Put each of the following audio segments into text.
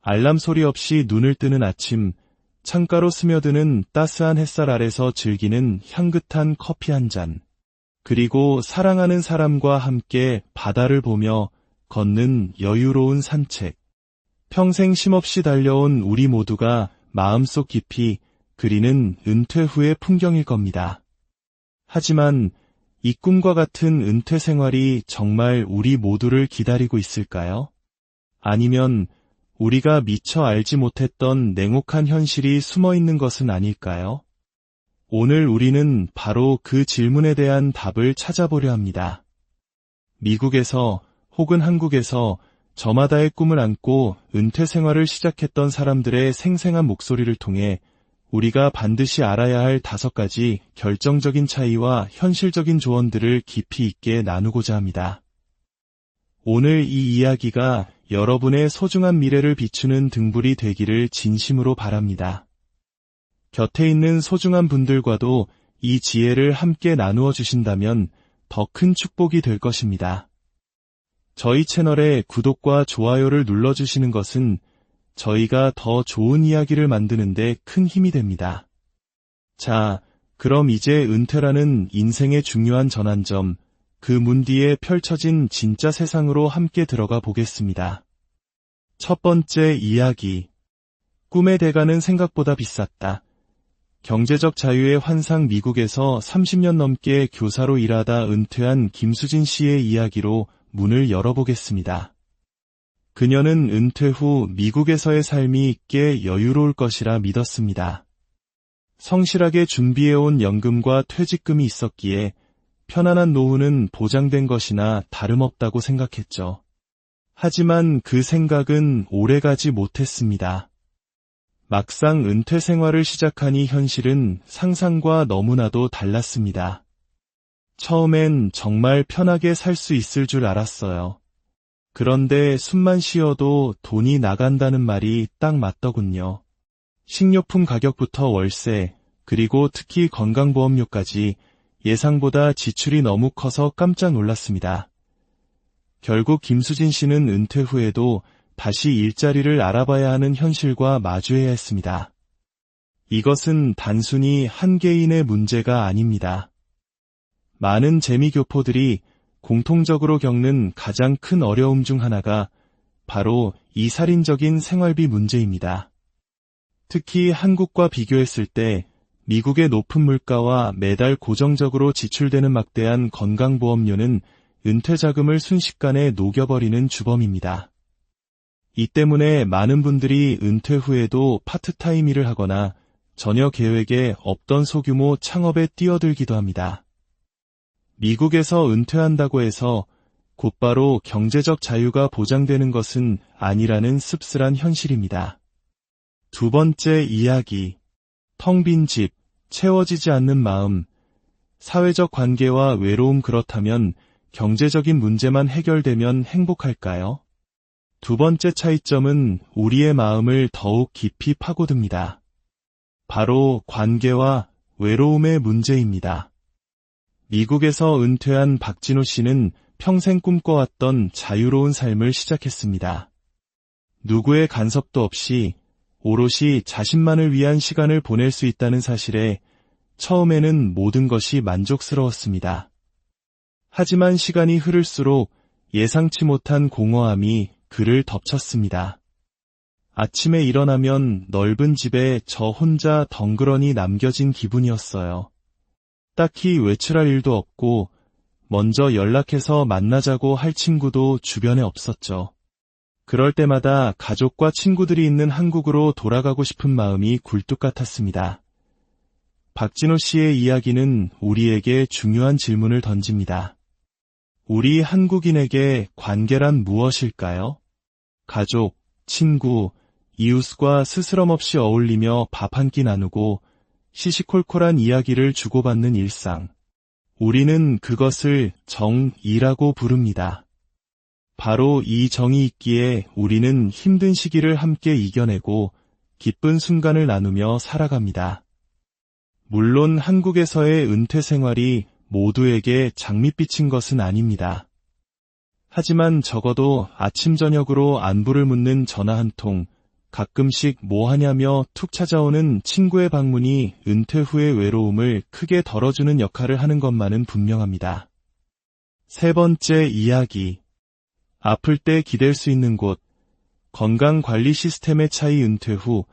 알람 소리 없이 눈을 뜨는 아침, 창가로 스며드는 따스한 햇살 아래서 즐기는 향긋한 커피 한 잔, 그리고 사랑하는 사람과 함께 바다를 보며 걷는 여유로운 산책. 평생 쉼없이 달려온 우리 모두가 마음속 깊이 그리는 은퇴 후의 풍경일 겁니다. 하지만 이 꿈과 같은 은퇴 생활이 정말 우리 모두를 기다리고 있을까요? 아니면 우리가 미처 알지 못했던 냉혹한 현실이 숨어 있는 것은 아닐까요? 오늘 우리는 바로 그 질문에 대한 답을 찾아보려 합니다. 미국에서 혹은 한국에서 저마다의 꿈을 안고 은퇴 생활을 시작했던 사람들의 생생한 목소리를 통해 우리가 반드시 알아야 할 5가지 결정적인 차이와 현실적인 조언들을 깊이 있게 나누고자 합니다. 오늘 이 이야기가 여러분의 소중한 미래를 비추는 등불이 되기를 진심으로 바랍니다. 곁에 있는 소중한 분들과도 이 지혜를 함께 나누어 주신다면 더 큰 축복이 될 것입니다. 저희 채널에 구독과 좋아요를 눌러주시는 것은 저희가 더 좋은 이야기를 만드는 데 큰 힘이 됩니다. 자, 그럼 이제 은퇴라는 인생의 중요한 전환점, 그 문 뒤에 펼쳐진 진짜 세상으로 함께 들어가 보겠습니다. 첫 번째 이야기. 꿈의 대가는 생각보다 비쌌다. 경제적 자유의 환상 미국에서 30년 넘게 교사로 일하다 은퇴한 김수진 씨의 이야기로 문을 열어보겠습니다. 그녀는 은퇴 후 미국에서의 삶이 꽤 여유로울 것이라 믿었습니다. 성실하게 준비해온 연금과 퇴직금이 있었기에 편안한 노후는 보장된 것이나 다름없다고 생각했죠. 하지만 그 생각은 오래가지 못했습니다. 막상 은퇴 생활을 시작하니 현실은 상상과 너무나도 달랐습니다. 처음엔 정말 편하게 살 수 있을 줄 알았어요. 그런데 숨만 쉬어도 돈이 나간다는 말이 딱 맞더군요. 식료품 가격부터 월세, 그리고 특히 건강보험료까지 예상보다 지출이 너무 커서 깜짝 놀랐습니다. 결국 김수진 씨는 은퇴 후에도 다시 일자리를 알아봐야 하는 현실과 마주해야 했습니다. 이것은 단순히 한 개인의 문제가 아닙니다. 많은 재미교포들이 공통적으로 겪는 가장 큰 어려움 중 하나가 바로 이 살인적인 생활비 문제입니다. 특히 한국과 비교했을 때 미국의 높은 물가와 매달 고정적으로 지출되는 막대한 건강보험료는 은퇴 자금을 순식간에 녹여버리는 주범입니다. 이 때문에 많은 분들이 은퇴 후에도 파트타임 일을 하거나 전혀 계획에 없던 소규모 창업에 뛰어들기도 합니다. 미국에서 은퇴한다고 해서 곧바로 경제적 자유가 보장되는 것은 아니라는 씁쓸한 현실입니다. 두 번째 이야기. 텅 빈 집, 채워지지 않는 마음, 사회적 관계와 외로움. 그렇다면 경제적인 문제만 해결되면 행복할까요? 두 번째 차이점은 우리의 마음을 더욱 깊이 파고듭니다. 바로 관계와 외로움의 문제입니다. 미국에서 은퇴한 박진호 씨는 평생 꿈꿔왔던 자유로운 삶을 시작했습니다. 누구의 간섭도 없이 오롯이 자신만을 위한 시간을 보낼 수 있다는 사실에 처음에는 모든 것이 만족스러웠습니다. 하지만 시간이 흐를수록 예상치 못한 공허함이 그를 덮쳤습니다. 아침에 일어나면 넓은 집에 저 혼자 덩그러니 남겨진 기분이었어요. 딱히 외출할 일도 없고 먼저 연락해서 만나자고 할 친구도 주변에 없었죠. 그럴 때마다 가족과 친구들이 있는 한국으로 돌아가고 싶은 마음이 굴뚝 같았습니다. 박진호 씨의 이야기는 우리에게 중요한 질문을 던집니다. 우리 한국인에게 관계란 무엇일까요? 가족, 친구, 이웃과 스스럼 없이 어울리며 밥 한 끼 나누고 시시콜콜한 이야기를 주고받는 일상. 우리는 그것을 정이라고 부릅니다. 바로 이 정이 있기에 우리는 힘든 시기를 함께 이겨내고 기쁜 순간을 나누며 살아갑니다. 물론 한국에서의 은퇴 생활이 모두에게 장밋빛인 것은 아닙니다. 하지만 적어도 아침 저녁으로 안부를 묻는 전화 한 통, 가끔씩 뭐 하냐며 툭 찾아오는 친구의 방문이 은퇴 후의 외로움을 크게 덜어주는 역할을 하는 것만은 분명합니다. 세 번째 이야기. 아플 때 기댈 수 있는 곳. 건강관리 시스템의 차이. 은퇴 후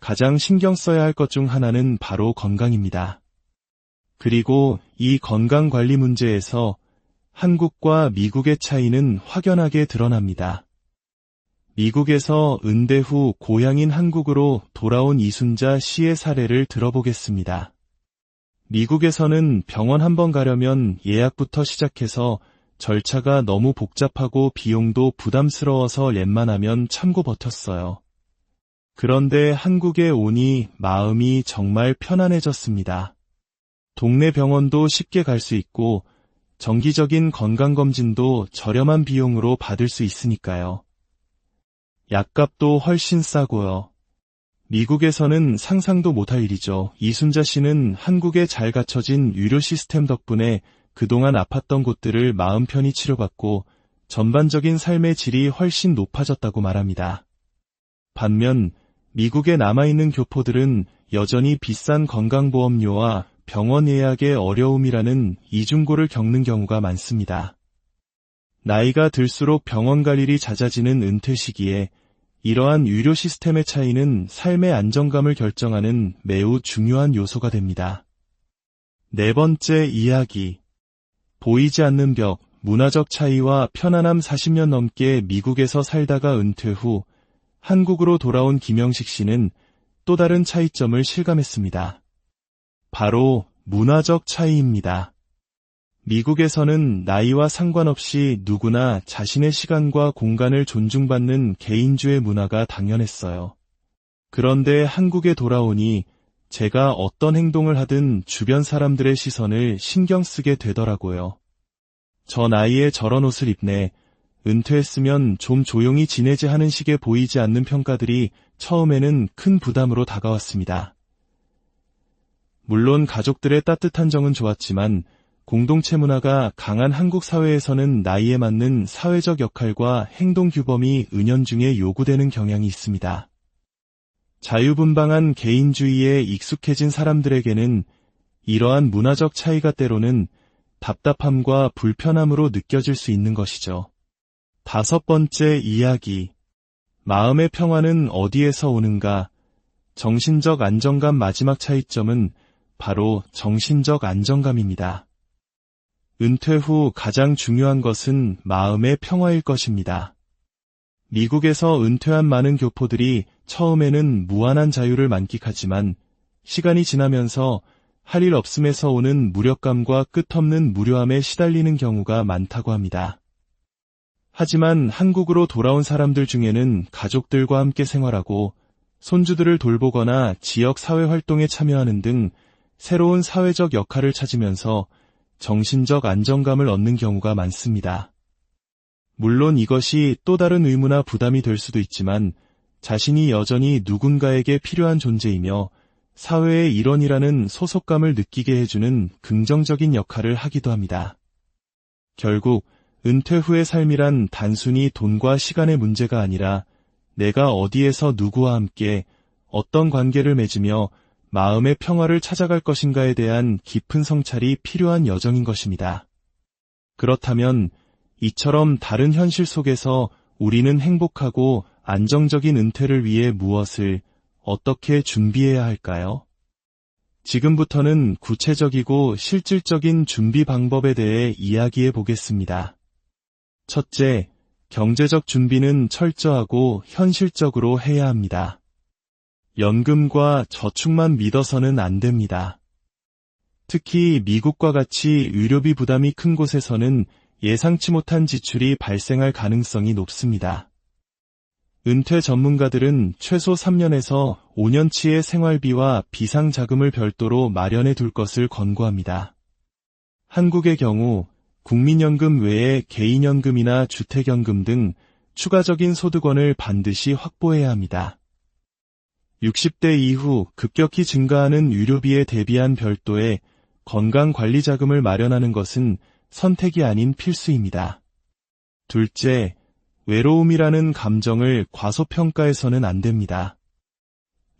가장 신경 써야 할 것 중 하나는 바로 건강입니다. 그리고 이 건강관리 문제에서 한국과 미국의 차이는 확연하게 드러납니다. 미국에서 은퇴 후 고향인 한국으로 돌아온 이순자 씨의 사례를 들어보겠습니다. 미국에서는 병원 한 번 가려면 예약부터 시작해서 절차가 너무 복잡하고 비용도 부담스러워서 랩만 참고 버텼어요. 그런데 한국에 오니 마음이 정말 편안해졌습니다. 동네 병원도 쉽게 갈 수 있고 정기적인 건강검진도 저렴한 비용으로 받을 수 있으니까요. 약값도 훨씬 싸고요. 미국에서는 상상도 못할 일이죠. 이순자 씨는 한국에 잘 갖춰진 의료 시스템 덕분에 그동안 아팠던 곳들을 마음 편히 치료받고 전반적인 삶의 질이 훨씬 높아졌다고 말합니다. 반면 미국에 남아있는 교포들은 여전히 비싼 건강보험료와 병원 예약의 어려움이라는 이중고를 겪는 경우가 많습니다. 나이가 들수록 병원 갈 일이 잦아지는 은퇴 시기에 이러한 의료 시스템의 차이는 삶의 안정감을 결정하는 매우 중요한 요소가 됩니다. 네 번째 이야기. 보이지 않는 벽, 문화적 차이와 편안함. 40년 넘게 미국에서 살다가 은퇴 후 한국으로 돌아온 김영식 씨는 또 다른 차이점을 실감했습니다. 바로 문화적 차이입니다. 미국에서는 나이와 상관없이 누구나 자신의 시간과 공간을 존중받는 개인주의 문화가 당연했어요. 그런데 한국에 돌아오니 제가 어떤 행동을 하든 주변 사람들의 시선을 신경 쓰게 되더라고요. 저 나이에 저런 옷을 입네, 은퇴했으면 좀 조용히 지내지 하는 식의 보이지 않는 평가들이 처음에는 큰 부담으로 다가왔습니다. 물론 가족들의 따뜻한 정은 좋았지만 공동체 문화가 강한 한국 사회에서는 나이에 맞는 사회적 역할과 행동 규범이 은연중에 요구되는 경향이 있습니다. 자유분방한 개인주의에 익숙해진 사람들에게는 이러한 문화적 차이가 때로는 답답함과 불편함으로 느껴질 수 있는 것이죠. 다섯 번째 이야기. 마음의 평화는 어디에서 오는가? 정신적 안정감. 마지막 차이점은 바로 정신적 안정감입니다. 은퇴 후 가장 중요한 것은 마음의 평화일 것입니다. 미국에서 은퇴한 많은 교포들이 처음에는 무한한 자유를 만끽하지만 시간이 지나면서 할 일 없음에서 오는 무력감과 끝없는 무료함에 시달리는 경우가 많다고 합니다. 하지만 한국으로 돌아온 사람들 중에는 가족들과 함께 생활하고 손주들을 돌보거나 지역 사회 활동에 참여하는 등 새로운 사회적 역할을 찾으면서 정신적 안정감을 얻는 경우가 많습니다. 물론 이것이 또 다른 의무나 부담이 될 수도 있지만 자신이 여전히 누군가에게 필요한 존재이며 사회의 일원이라는 소속감을 느끼게 해주는 긍정적인 역할을 하기도 합니다. 결국 은퇴 후의 삶이란 단순히 돈과 시간의 문제가 아니라 내가 어디에서 누구와 함께 어떤 관계를 맺으며 마음의 평화를 찾아갈 것인가에 대한 깊은 성찰이 필요한 여정인 것입니다. 그렇다면 이처럼 다른 현실 속에서 우리는 행복하고 안정적인 은퇴를 위해 무엇을 어떻게 준비해야 할까요? 지금부터는 구체적이고 실질적인 준비 방법에 대해 이야기해 보겠습니다. 첫째, 경제적 준비는 철저하고 현실적으로 해야 합니다. 연금과 저축만 믿어서는 안 됩니다. 특히 미국과 같이 의료비 부담이 큰 곳에서는 예상치 못한 지출이 발생할 가능성이 높습니다. 은퇴 전문가들은 최소 3년에서 5년치의 생활비와 비상자금을 별도로 마련해 둘 것을 권고합니다. 한국의 경우 국민연금 외에 개인연금이나 주택연금 등 추가적인 소득원을 반드시 확보해야 합니다. 60대 이후 급격히 증가하는 의료비에 대비한 별도의 건강관리자금을 마련하는 것은 선택이 아닌 필수입니다. 둘째, 외로움이라는 감정을 과소평가해서는 안 됩니다.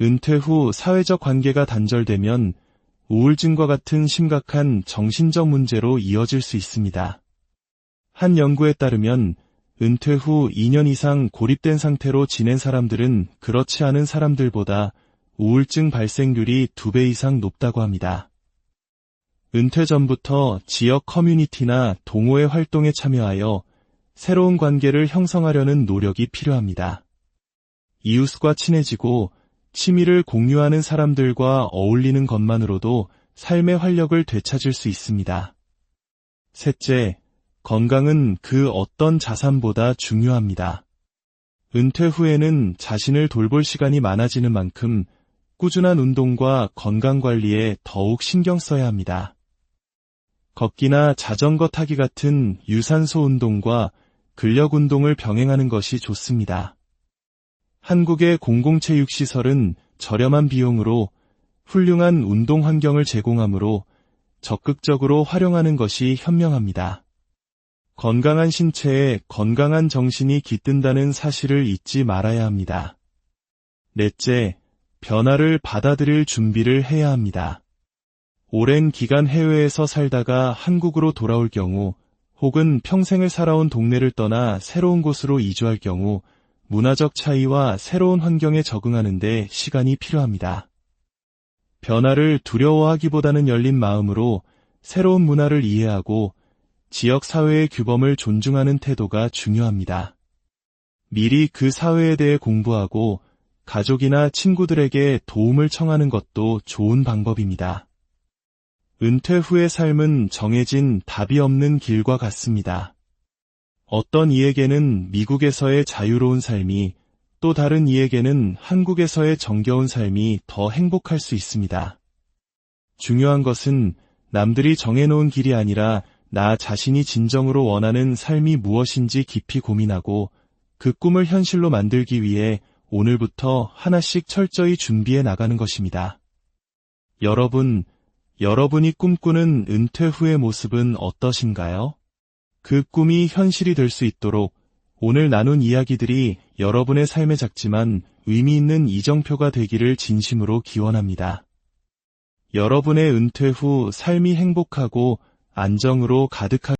은퇴 후 사회적 관계가 단절되면 우울증과 같은 심각한 정신적 문제로 이어질 수 있습니다. 한 연구에 따르면 은퇴 후 2년 이상 고립된 상태로 지낸 사람들은 그렇지 않은 사람들보다 우울증 발생률이 2배 이상 높다고 합니다. 은퇴 전부터 지역 커뮤니티나 동호회 활동에 참여하여 새로운 관계를 형성하려는 노력이 필요합니다. 이웃과 친해지고 취미를 공유하는 사람들과 어울리는 것만으로도 삶의 활력을 되찾을 수 있습니다. 셋째, 건강은 그 어떤 자산보다 중요합니다. 은퇴 후에는 자신을 돌볼 시간이 많아지는 만큼 꾸준한 운동과 건강관리에 더욱 신경 써야 합니다. 걷기나 자전거 타기 같은 유산소 운동과 근력 운동을 병행하는 것이 좋습니다. 한국의 공공체육시설은 저렴한 비용으로 훌륭한 운동 환경을 제공하므로 적극적으로 활용하는 것이 현명합니다. 건강한 신체에 건강한 정신이 깃든다는 사실을 잊지 말아야 합니다. 넷째, 변화를 받아들일 준비를 해야 합니다. 오랜 기간 해외에서 살다가 한국으로 돌아올 경우 혹은 평생을 살아온 동네를 떠나 새로운 곳으로 이주할 경우 문화적 차이와 새로운 환경에 적응하는 데 시간이 필요합니다. 변화를 두려워하기보다는 열린 마음으로 새로운 문화를 이해하고 지역 사회의 규범을 존중하는 태도가 중요합니다. 미리 그 사회에 대해 공부하고 가족이나 친구들에게 도움을 청하는 것도 좋은 방법입니다. 은퇴 후의 삶은 정해진 답이 없는 길과 같습니다. 어떤 이에게는 미국에서의 자유로운 삶이, 또 다른 이에게는 한국에서의 정겨운 삶이 더 행복할 수 있습니다. 중요한 것은 남들이 정해놓은 길이 아니라 나 자신이 진정으로 원하는 삶이 무엇인지 깊이 고민하고 그 꿈을 현실로 만들기 위해 오늘부터 하나씩 철저히 준비해 나가는 것입니다. 여러분이 꿈꾸는 은퇴 후의 모습은 어떠신가요? 그 꿈이 현실이 될 수 있도록 오늘 나눈 이야기들이 여러분의 삶에 작지만 의미 있는 이정표가 되기를 진심으로 기원합니다. 여러분의 은퇴 후 삶이 행복하고 안정으로 가득하길